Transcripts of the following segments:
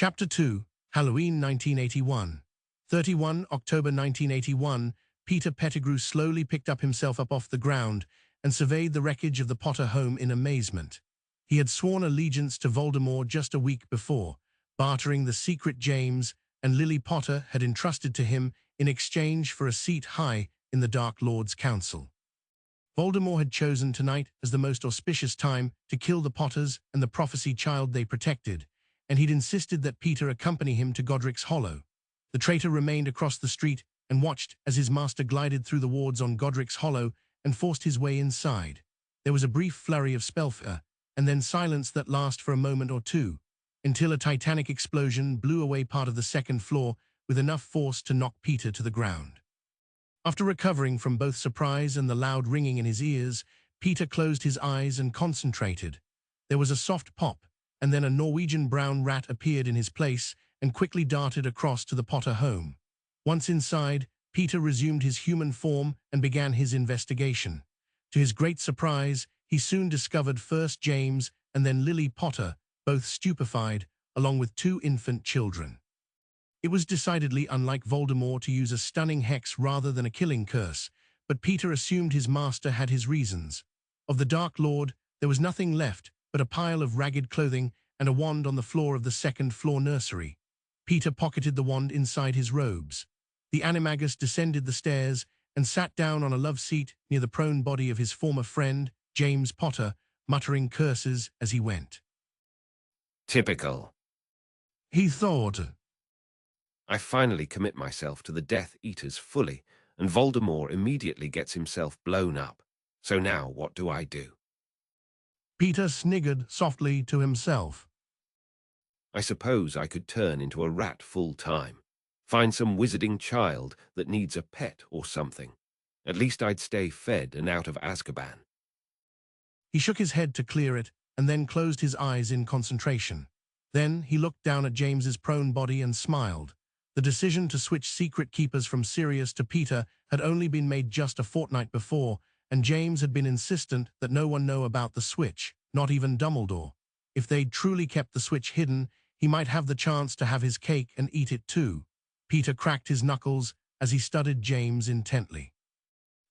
Chapter 2, Halloween 1981. 31 October 1981, Peter Pettigrew slowly picked himself up off the ground and surveyed the wreckage of the Potter home in amazement. He had sworn allegiance to Voldemort just a week before, bartering the secret James and Lily Potter had entrusted to him in exchange for a seat high in the Dark Lord's Council. Voldemort had chosen tonight as the most auspicious time to kill the Potters and the prophecy child they protected, and he'd insisted that Peter accompany him to Godric's Hollow. The traitor remained across the street and watched as his master glided through the wards on Godric's Hollow and forced his way inside. There was a brief flurry of spellfire, and then silence that lasted for a moment or two, until a titanic explosion blew away part of the second floor with enough force to knock Peter to the ground. After recovering from both surprise and the loud ringing in his ears, Peter closed his eyes and concentrated. There was a soft pop, and then a Norwegian brown rat appeared in his place and quickly darted across to the Potter home. Once inside, Peter resumed his human form and began his investigation. To his great surprise, he soon discovered first James and then Lily Potter, both stupefied, along with two infant children. It was decidedly unlike Voldemort to use a stunning hex rather than a killing curse, but Peter assumed his master had his reasons. Of the Dark Lord, there was nothing left but a pile of ragged clothing and a wand on the floor of the second-floor nursery. Peter pocketed the wand inside his robes. The animagus descended the stairs and sat down on a love seat near the prone body of his former friend, James Potter, muttering curses as he went. Typical. He thought. I finally commit myself to the Death Eaters fully, and Voldemort immediately gets himself blown up. So now what do I do? Peter sniggered softly to himself. I suppose I could turn into a rat full-time. Find some wizarding child that needs a pet or something. At least I'd stay fed and out of Azkaban. He shook his head to clear it and then closed his eyes in concentration. Then he looked down at James's prone body and smiled. The decision to switch secret keepers from Sirius to Peter had only been made just a fortnight before, and James had been insistent that no one know about the switch, not even Dumbledore. If they'd truly kept the switch hidden, he might have the chance to have his cake and eat it too. Peter cracked his knuckles as he studied James intently.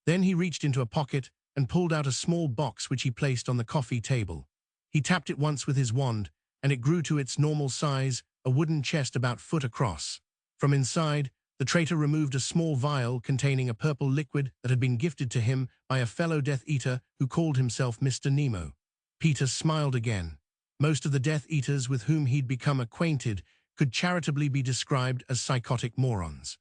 Then he reached into a pocket and pulled out a small box which he placed on the coffee table. He tapped it once with his wand, and it grew to its normal size, a wooden chest about a foot across. From inside, the traitor removed a small vial containing a purple liquid that had been gifted to him by a fellow Death Eater who called himself Mr. Nemo. Peter smiled again. Most of the Death Eaters with whom he'd become acquainted could charitably be described as psychotic morons.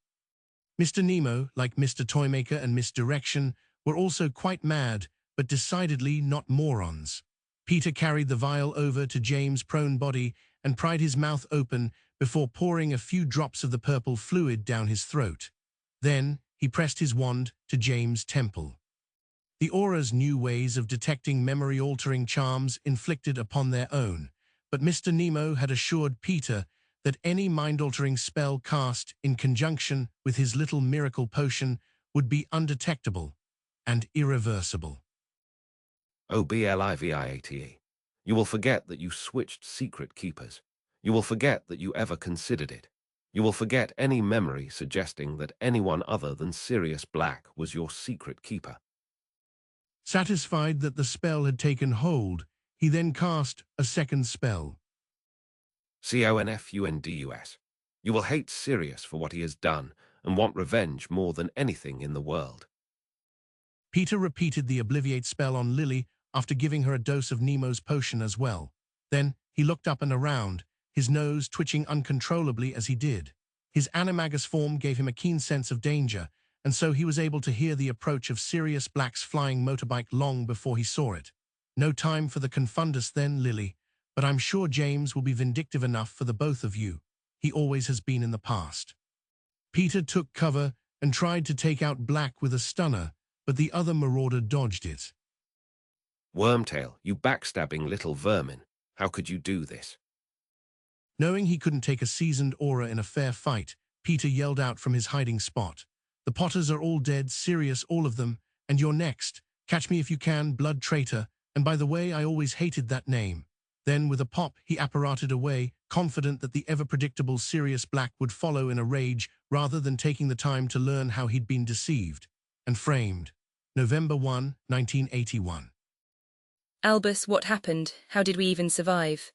Mr. Nemo, like Mr. Toymaker and Miss Direction, were also quite mad, but decidedly not morons. Peter carried the vial over to James' prone body and pried his mouth open before pouring a few drops of the purple fluid down his throat. Then he pressed his wand to James' temple. The Aura's new ways of detecting memory-altering charms inflicted upon their own, but Mr. Nemo had assured Peter that any mind-altering spell cast in conjunction with his little miracle potion would be undetectable and irreversible. Obliviate. You will forget that you switched secret keepers. You will forget that you ever considered it. You will forget any memory suggesting that anyone other than Sirius Black was your secret keeper. Satisfied that the spell had taken hold, he then cast a second spell. Confundus. You will hate Sirius for what he has done and want revenge more than anything in the world. Peter repeated the Obliviate spell on Lily after giving her a dose of Nemo's potion as well. Then he looked up and around, his nose twitching uncontrollably as he did. His animagus form gave him a keen sense of danger, and so he was able to hear the approach of Sirius Black's flying motorbike long before he saw it. No time for the Confundus then, Lily, but I'm sure James will be vindictive enough for the both of you. He always has been in the past. Peter took cover and tried to take out Black with a stunner, but the other marauder dodged it. Wormtail, you backstabbing little vermin. How could you do this? Knowing he couldn't take a seasoned Aura in a fair fight, Peter yelled out from his hiding spot. The Potters are all dead, Sirius, all of them, and you're next. Catch me if you can, blood traitor. And by the way, I always hated that name. Then, with a pop, he apparated away, confident that the ever-predictable Sirius Black would follow in a rage rather than taking the time to learn how he'd been deceived and framed. November 1, 1981. Albus, what happened? How did we even survive?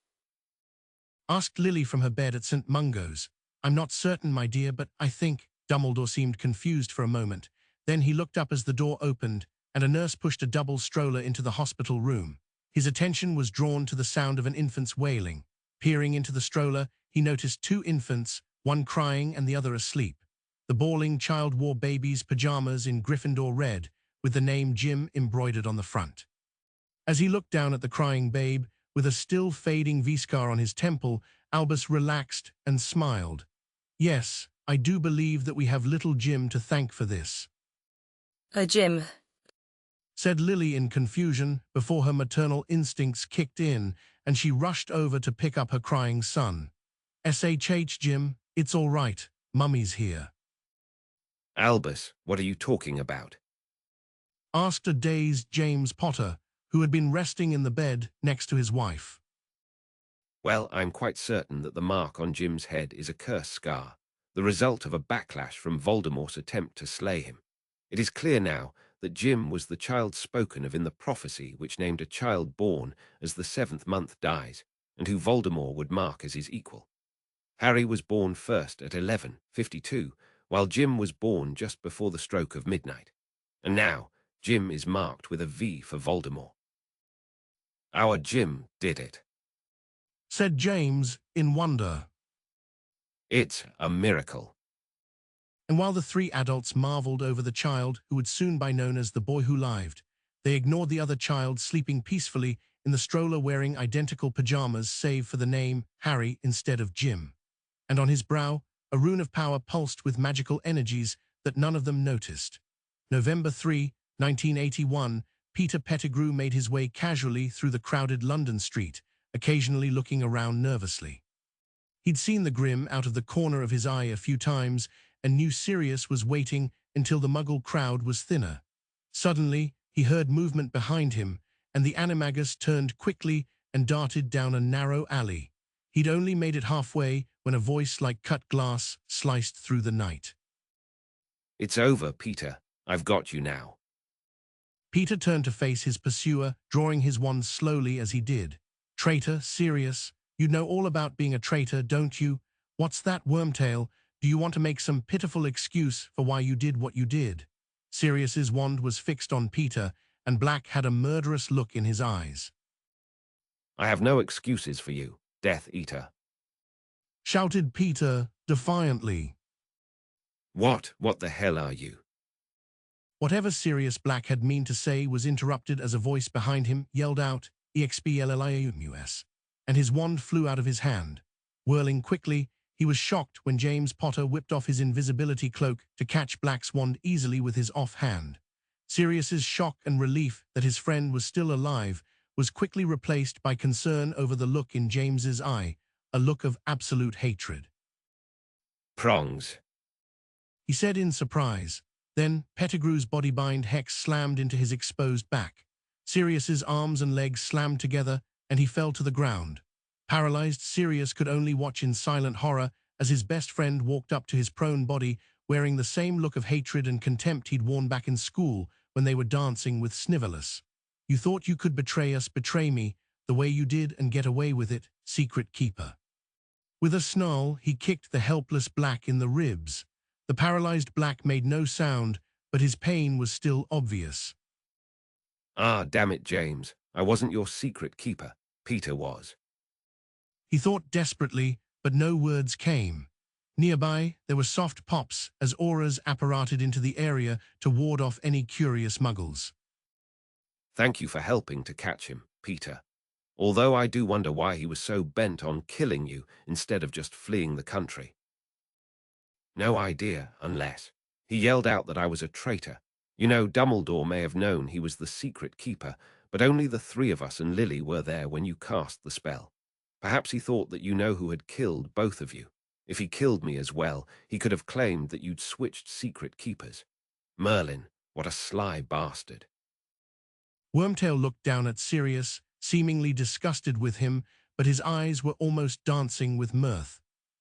Asked Lily from her bed at St. Mungo's. I'm not certain, my dear, but I think. Dumbledore seemed confused for a moment. Then he looked up as the door opened, and a nurse pushed a double stroller into the hospital room. His attention was drawn to the sound of an infant's wailing. Peering into the stroller, he noticed two infants, one crying and the other asleep. The bawling child wore baby's pajamas in Gryffindor red, with the name Jim embroidered on the front. As he looked down at the crying babe, with a still fading V-scar on his temple, Albus relaxed and smiled. Yes, I do believe that we have little Jim to thank for this, Jim, said Lily in confusion before her maternal instincts kicked in and she rushed over to pick up her crying son. SHH, Jim, it's all right, Mummy's here. Albus, what are you talking about? Asked a dazed James Potter, who had been resting in the bed next to his wife. Well, I'm quite certain that the mark on Jim's head is a curse scar, the result of a backlash from Voldemort's attempt to slay him. It is clear now that Jim was the child spoken of in the prophecy which named a child born as the 7th month dies, and who Voldemort would mark as his equal. Harry was born first at 11:52, while Jim was born just before the stroke of midnight. And now, Jim is marked with a V for Voldemort. Our Jim did it, said James in wonder. It's a miracle. And while the three adults marveled over the child who would soon be known as the boy who lived, they ignored the other child sleeping peacefully in the stroller wearing identical pajamas save for the name Harry instead of Jim. And on his brow, a rune of power pulsed with magical energies that none of them noticed. November 3, 1981, Peter Pettigrew made his way casually through the crowded London street, occasionally looking around nervously. He'd seen the Grim out of the corner of his eye a few times and knew Sirius was waiting until the Muggle crowd was thinner. Suddenly, he heard movement behind him, and the animagus turned quickly and darted down a narrow alley. He'd only made it halfway when a voice like cut glass sliced through the night. It's over, Peter. I've got you now. Peter turned to face his pursuer, drawing his wand slowly as he did. Traitor, Sirius, you know all about being a traitor, don't you? What's that, Wormtail? Do you want to make some pitiful excuse for why you did what you did? Sirius's wand was fixed on Peter, and Black had a murderous look in his eyes. I have no excuses for you, Death Eater, shouted Peter defiantly. What the hell are you? Whatever Sirius Black had meant to say was interrupted as a voice behind him yelled out, EXPLLIUMUS, and his wand flew out of his hand. Whirling quickly, he was shocked when James Potter whipped off his invisibility cloak to catch Black's wand easily with his off-hand. Sirius's shock and relief that his friend was still alive was quickly replaced by concern over the look in James's eye, a look of absolute hatred. Prongs, he said in surprise. Then Pettigrew's body-bind hex slammed into his exposed back. Sirius's arms and legs slammed together, and he fell to the ground. Paralyzed, Sirius could only watch in silent horror as his best friend walked up to his prone body, wearing the same look of hatred and contempt he'd worn back in school when they were dancing with Snivelus. You thought you could betray us, betray me, the way you did and get away with it, Secret Keeper. With a snarl, he kicked the helpless Black in the ribs. The paralyzed Black made no sound, but his pain was still obvious. Ah, damn it, James. I wasn't your secret keeper. Peter was. He thought desperately, but no words came. Nearby, there were soft pops as auras apparated into the area to ward off any curious muggles. Thank you for helping to catch him, Peter. Although I do wonder why he was so bent on killing you instead of just fleeing the country. No idea, unless. He yelled out that I was a traitor. You know, Dumbledore may have known he was the secret keeper, but only the three of us and Lily were there when you cast the spell. Perhaps he thought that you know who had killed both of you. If he killed me as well, he could have claimed that you'd switched secret keepers. Merlin, what a sly bastard. Wormtail looked down at Sirius, seemingly disgusted with him, but his eyes were almost dancing with mirth.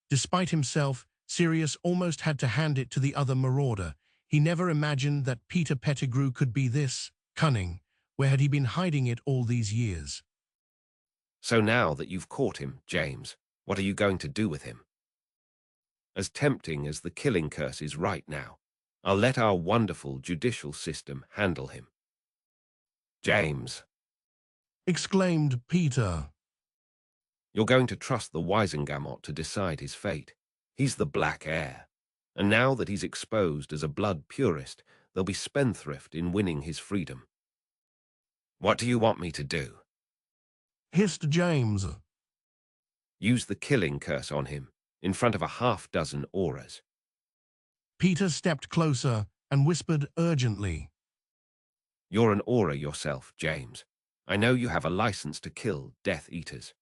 Despite himself, Sirius almost had to hand it to the other marauder. He never imagined that Peter Pettigrew could be this cunning. Where had he been hiding it all these years? So now that you've caught him, James, what are you going to do with him? As tempting as the killing curse is right now, I'll let our wonderful judicial system handle him. James, Exclaimed Peter. you're going to trust the Wisengamot to decide his fate. He's the Black Heir. And now that he's exposed as a blood purist, there'll be spendthrift in winning his freedom. What do you want me to do? Hissed James. Use the killing curse on him, in front of a half-dozen auras. Peter stepped closer and whispered urgently. You're an aura yourself, James. I know you have a license to kill Death Eaters.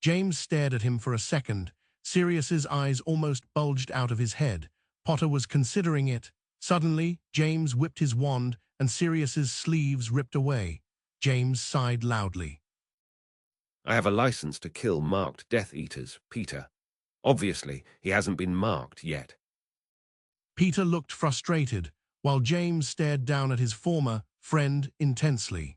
James stared at him for a second. Sirius's eyes almost bulged out of his head. Potter was considering it. Suddenly, James whipped his wand and Sirius's sleeves ripped away. James sighed loudly. I have a license to kill marked Death Eaters, Peter. Obviously, he hasn't been marked yet. Peter looked frustrated, while James stared down at his former friend intensely.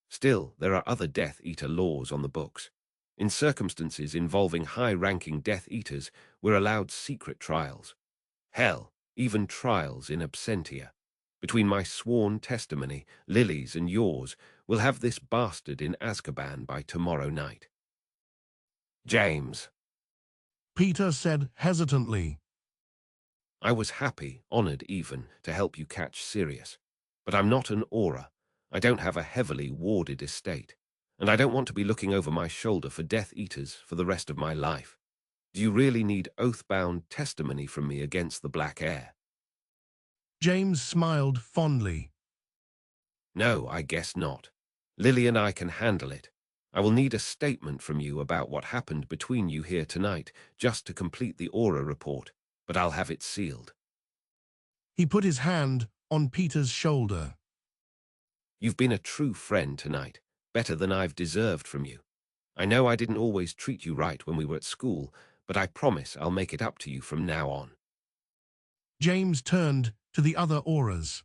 Still, there are other Death Eater laws on the books. In circumstances involving high-ranking Death Eaters, we're allowed secret trials. Hell, even trials in absentia. Between my sworn testimony, Lily's, and yours, we'll have this bastard in Azkaban by tomorrow night. James, Peter said hesitantly. I was happy, honored even, to help you catch Sirius. But I'm not an aura. I don't have a heavily warded estate. And I don't want to be looking over my shoulder for Death Eaters for the rest of my life. Do you really need oath-bound testimony from me against the Black Heir? James smiled fondly. No, I guess not. Lily and I can handle it. I will need a statement from you about what happened between you here tonight, just to complete the aura report, but I'll have it sealed. He put his hand on Peter's shoulder. You've been a true friend tonight, better than I've deserved from you. I know I didn't always treat you right when we were at school, but I promise I'll make it up to you from now on. James turned to the other auras.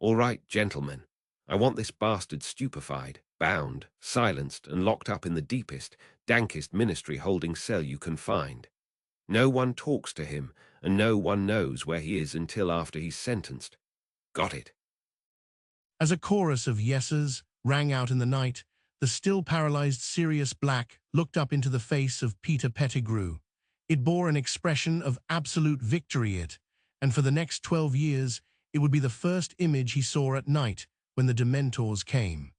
All right, gentlemen. I want this bastard stupefied, bound, silenced, and locked up in the deepest, dankest ministry-holding cell you can find. No one talks to him, and no one knows where he is until after he's sentenced. Got it? As a chorus of yeses rang out in the night, the still paralyzed Sirius Black looked up into the face of Peter Pettigrew. It bore an expression of absolute victory, and for the next 12 years, it would be the first image he saw at night when the Dementors came.